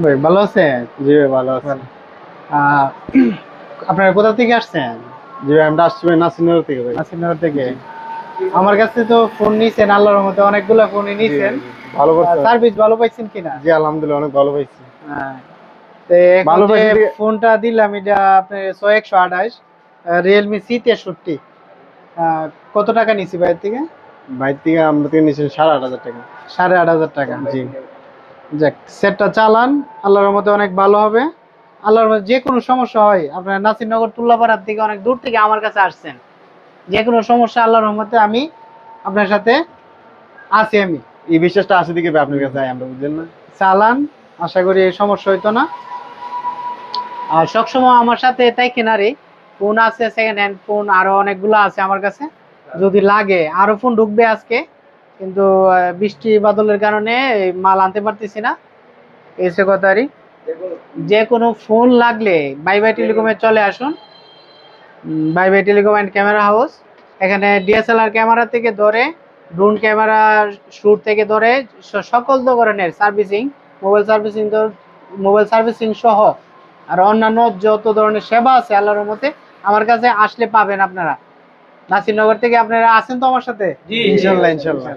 ভাই ভালো আছেন? জি ভাই ভালো আছি। আহ, আপনারা কোথা থেকে আসছেন? জি ভাই আমরা আসছি ভাই নাসিরনগর থেকে ভাই। নাসিরনগর থেকে। জি আমার কাছে তো ফোন নিছেন, আল্লাহর রহমতে অনেকগুলো ফোনই জি নিছেন। ভাই, জি ভালো করছে ভাই। সার্ভিস ভালো পাইছেন কিনা? জি আলহামদুলিল্লাহ অনেক ভালো পাইছি। হ্যাঁ। তো এখন ভালো যে পাইছি দিয়ে ফোনটা দিলাম এটা আপনার 128 রিয়েলমি C63। কত টাকা নিছি ভাইয়ের থেকে? বাইর থেকে আমরা থেকে নিয়েছি 8,500 টাকা। 8,500 টাকা। জি যাক, সেটটা চালান, আল্লাহর রহমতে অনেক ভালো হবে। আল্লাহর রহমতে যে কোনো সমস্যা হয়, আপনার নাসিরনগর তুল্লাপাড়ার থেকে অনেক দূর থেকে আমার কাছে আসছেন, যে কোনো সমস্যা আল্লাহর রহমতে আমি আপনার সাথে আছি। আমি এই বিশ্বাসটা আছে দিকে ভাই আপনার কাছে আমরা বুঝলেন না। চালান, আশা করি এই সমস্যা হইতো না। আর সবসময় আমার সাথে তাই কেনারে ফোন আছে, সেকেন্ড হ্যান্ড ফোন আরো অনেকগুলো আছে আমার কাছে। যদি লাগে আরো ফোন ঢুকবে আজকে, কিন্তু বৃষ্টি বাদলের কারণে এই মাল আনতে পারতেছি না। এসে কথারই যে কোনো ফোন লাগলে বাই বাই টেলিকমে চলে আসুন। Bye bye telecom and camera house. এখানে ডিএসএলআর ক্যামেরা থেকে ধরে ড্রোন ক্যামেরা শুট থেকে ধরে সকল ধরনের servicing, mobile servicing, mobile servicing সহ আর অন্যান্য যত ধরনের সেবা আছে আল্লাহর মতে আমার কাছে আসলে পাবেন আপনারা। নাসিরনগর থেকে আপনারা আছেন তো আমার সাথে? ইনশাল্লাহ ইনশাল্লাহ।